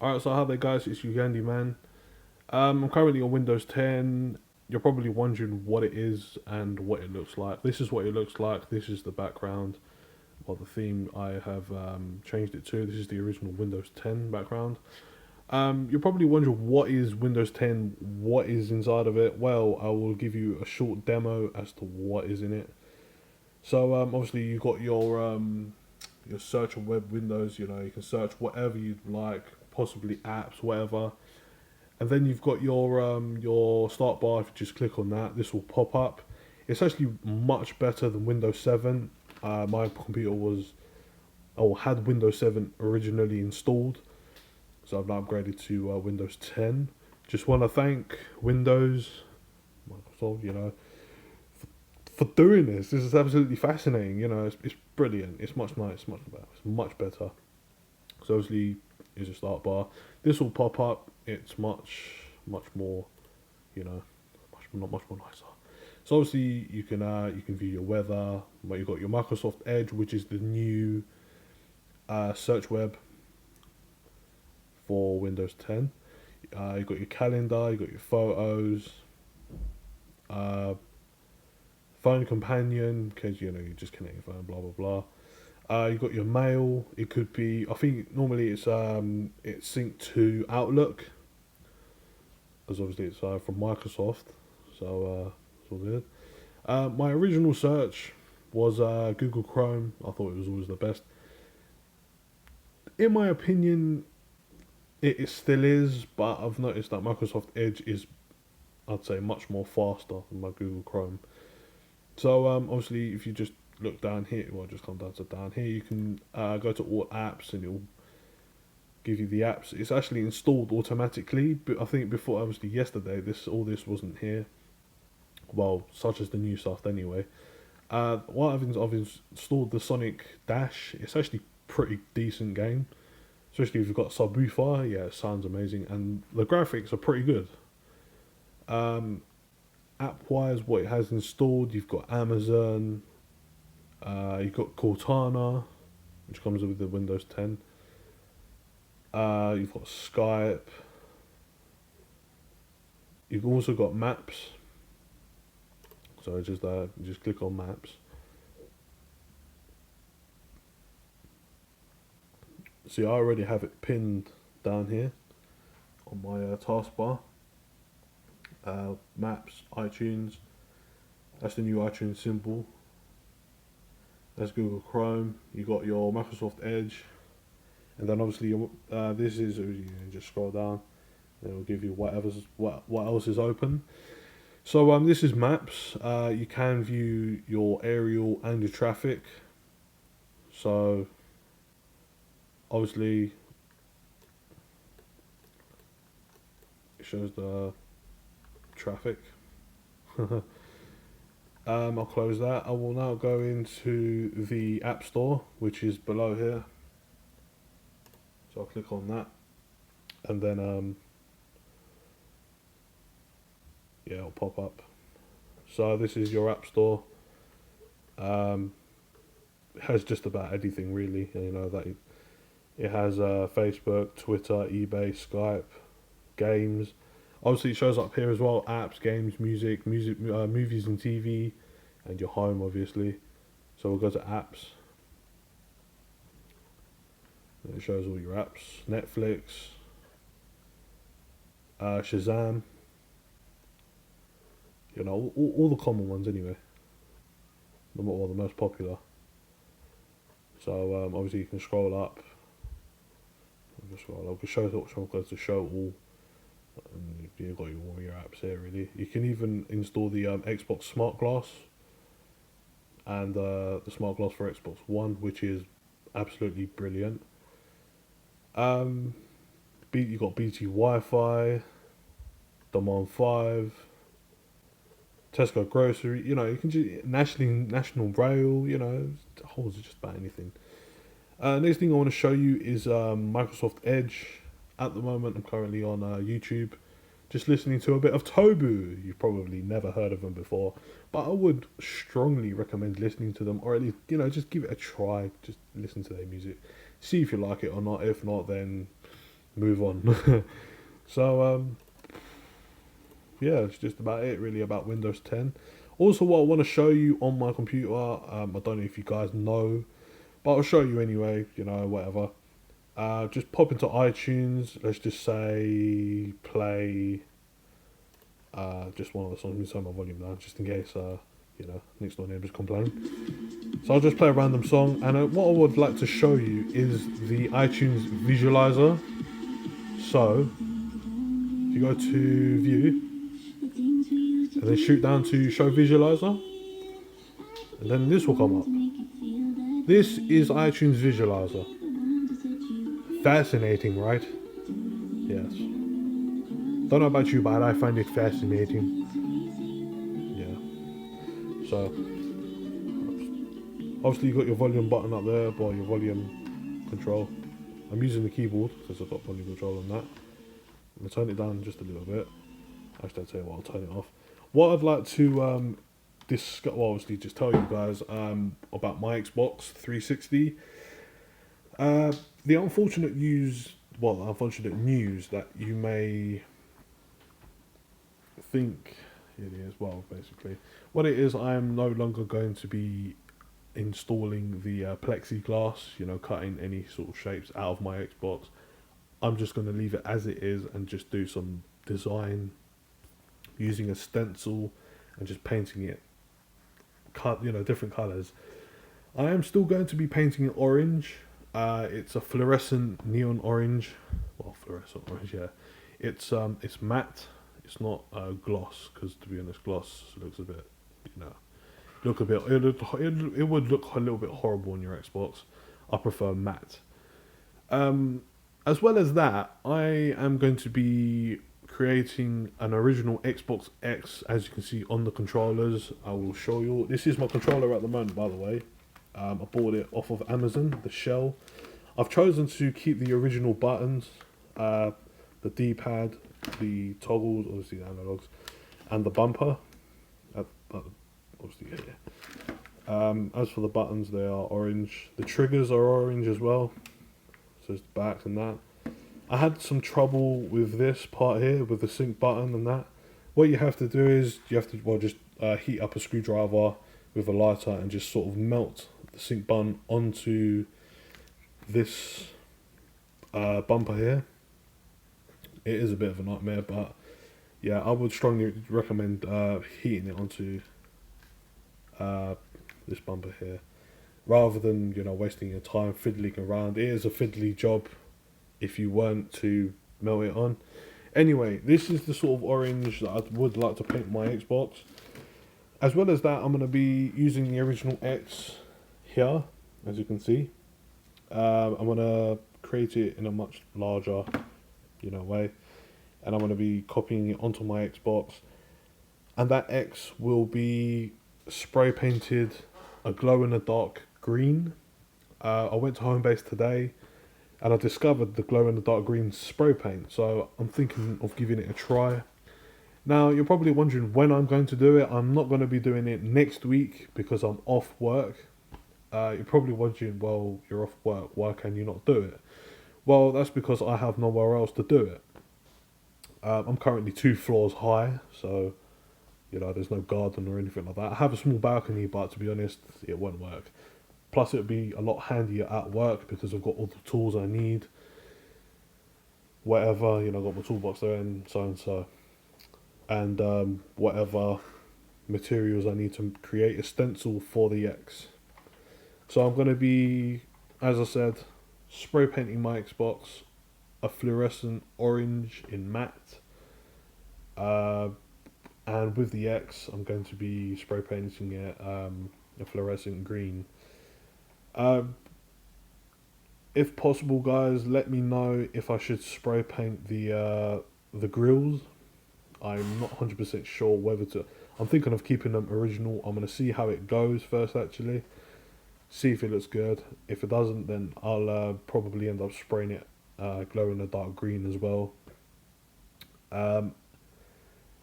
Alright, so how there guys, it's Ugandi man. I'm currently on Windows 10. You're probably wondering what it is and what it looks like. This is what it looks like. This is the background or the theme I have changed it to. This is the original Windows 10 background. You're probably wondering what is Windows 10, what is inside of it. Well, I will give you a short demo as to what is in it. So obviously you got your search on web windows. You know, you can search whatever you'd like, possibly apps, whatever. And then you've got your start bar. If you just click on that, this will pop up. It's actually much better than Windows 7. My computer was or had Windows 7 originally installed, so I've now upgraded to Windows 10. Just want to thank Windows, Microsoft, for doing this. This is absolutely fascinating. It's brilliant. It's much nice. It's much better. It's much better. So obviously, is a start bar. This will pop up. It's much more, much more nicer. So obviously you can view your weather. But you've got your Microsoft Edge, which is the new search web for Windows 10. You've got your calendar. You've got your photos. Uh, phone companion, in case you just connect your phone. Blah blah blah. You've got your mail. It could be. I think normally it's synced to Outlook, because obviously it's from Microsoft. So it's all good. My original search was Google Chrome. I thought it was always the best. In my opinion, it still is, but I've noticed that Microsoft Edge is, I'd say, much more faster than my Google Chrome. So obviously, if you just look down here, well, just come down here, you can go to all apps, and it'll give you the apps. It's actually installed automatically, but I think before, obviously yesterday, this wasn't here. Well, such as the new stuff anyway. I've installed the Sonic Dash. It's actually pretty decent game, especially if you've got subwoofer. Yeah, it sounds amazing, and the graphics are pretty good. Um, App wise, what it has installed, you've got Amazon, you've got Cortana, which comes with the Windows 10. You've got Skype. You've also got Maps. So just click on Maps. See, I already have it pinned down here on my taskbar. Maps, iTunes. That's the new iTunes symbol. That's Google Chrome. You got your Microsoft Edge, and then obviously this is, you just scroll down. And it'll give you what else is open. So this is Maps. You can view your aerial and your traffic. So obviously it shows the traffic. I'll close that. I will now go into the App Store, which is below here. So I'll click on that, and then yeah, it'll pop up. So this is your App Store. Um, it has just about anything really. It has Facebook, Twitter, eBay, Skype, games. Obviously, it shows up here as well: apps, games, music, movies and TV, and your home, obviously. So we'll go to apps. And it shows all your apps: Netflix, Shazam. All the common ones anyway. The most popular. So obviously you can scroll up. I'll just scroll up. To show all. And you've got all your apps here really. You can even install the Xbox Smart Glass and the Smart Glass for Xbox One, which is absolutely brilliant. Um, you got BT Wi-Fi, Demand 5, Tesco Grocery. You can just National Rail. Holds just about anything. Next thing I want to show you is Microsoft Edge. At the moment, I'm currently on YouTube, just listening to a bit of Tobu. You've probably never heard of them before, but I would strongly recommend listening to them, or at least just give it a try. Just listen to their music, see if you like it or not. If not, then move on. So yeah, it's just about it really about Windows 10. Also, what I want to show you on my computer, I don't know if you guys know, but I'll show you anyway. You know, whatever. Just pop into iTunes. Let's just say play just one of the songs. Let me turn my volume down just in case next door neighbours complain. So I'll just play a random song, and what I would like to show you is the iTunes visualizer. So if you go to view and then shoot down to show visualizer, and then this will come up. This is iTunes visualizer. Fascinating, right? Yes. Don't know about you, but I find it fascinating. Yeah. So obviously you got your volume button up there, or your volume control. I'm using the keyboard because I've got volume control on that. I'm gonna turn it down just a little bit. Actually, I'll tell you what, I'll turn it off. What I'd like to discuss, well, obviously, just tell you guys about my Xbox 360. The unfortunate news that you may think it is, well, basically, what it is, I am no longer going to be installing the plexiglass, cutting any sort of shapes out of my Xbox. I'm just going to leave it as it is and just do some design using a stencil and just painting it different colors. I am still going to be painting it orange. It's a fluorescent neon orange. Well, fluorescent orange, yeah. It's matte. It's not gloss, because to be honest, gloss looks a bit, it would look a little bit horrible on your Xbox. I prefer matte. As well as that, I am going to be creating an original Xbox X, as you can see on the controllers. I will show you. This is my controller at the moment, by the way. I bought it off of Amazon, the shell. I've chosen to keep the original buttons, the D-pad, the toggles, obviously the analogs, and the bumper. Obviously, yeah. As for the buttons, they are orange. The triggers are orange as well. So it's the backs and that. I had some trouble with this part here, with the sync button and that. What you have to do is, just heat up a screwdriver with a lighter and just sort of melt the sync button onto this bumper here. It is a bit of a nightmare, but yeah, I would strongly recommend heating it onto this bumper here, rather than wasting your time fiddling around. It is a fiddly job if you weren't to melt it on. Anyway, this is the sort of orange that I would like to paint my Xbox. As well as that, I'm going to be using the original X here, as you can see. I'm going to create it in a much larger, way. And I'm going to be copying it onto my Xbox. And that X will be spray painted a glow-in-the-dark green. I went to Homebase today and I discovered the glow-in-the-dark green spray paint. So I'm thinking of giving it a try. Now, you're probably wondering when I'm going to do it. I'm not going to be doing it next week because I'm off work. You're probably wondering, well, you're off work, why can you not do it? Well, that's because I have nowhere else to do it. I'm currently 2 floors high, so, there's no garden or anything like that. I have a small balcony, but to be honest, it won't work. Plus, it would be a lot handier at work because I've got all the tools I need. Whatever, I've got my toolbox there and so. And whatever materials I need to create a stencil for the X. So I'm going to be, as I said, spray painting my Xbox a fluorescent orange in matte. And with the X, I'm going to be spray painting it a fluorescent green. If possible, guys, let me know if I should spray paint the grills. I'm not 100% sure whether to. I'm thinking of keeping them original. I'm going to see how it goes first, actually. See if it looks good. If it doesn't, then I'll probably end up spraying it glow-in-the-dark green as well.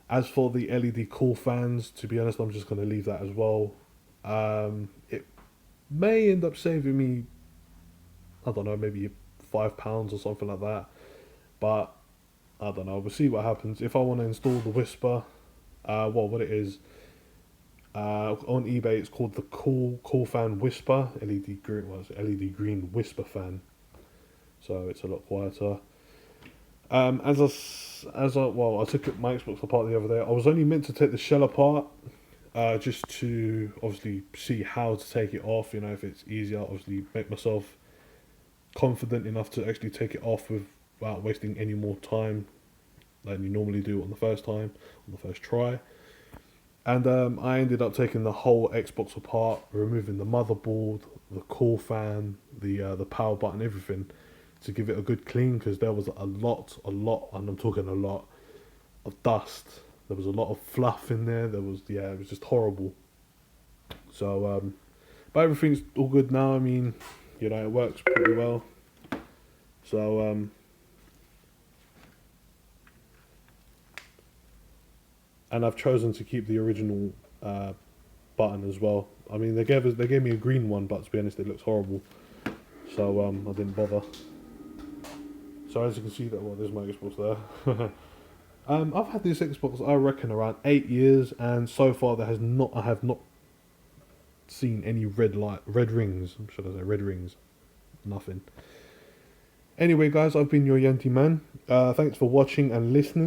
As for the LED cool fans, to be honest, I'm just going to leave that as well. It may end up saving me, I don't know, maybe £5 or something like that. But I don't know. We'll see what happens. If I want to install the Whisper, well, what it is, on eBay it's called the Coolfan Whisper LED green. Was LED green Whisper fan. So it's a lot quieter. Well, I took my Xbox apart the other day. I was only meant to take the shell apart, just to obviously see how to take it off. You know, if it's easier, obviously make myself confident enough to actually take it off without wasting any more time than you normally do on the first time, on the first try. And I ended up taking the whole Xbox apart, removing the motherboard, the core fan, the power button, everything, to give it a good clean, because there was a lot, and I'm talking a lot, of dust. There was a lot of fluff in there. It was just horrible. So, but everything's all good now. I mean, you know, it works pretty well. So, and I've chosen to keep the original button as well. I mean, they gave me a green one, but to be honest, it looks horrible. So I didn't bother. So as you can see, there's my Xbox there. I've had this Xbox, I reckon, around 8 years, and so far I have not seen any red rings. Should I say red rings? Nothing. Anyway, guys, I've been your Yanti man. Thanks for watching and listening.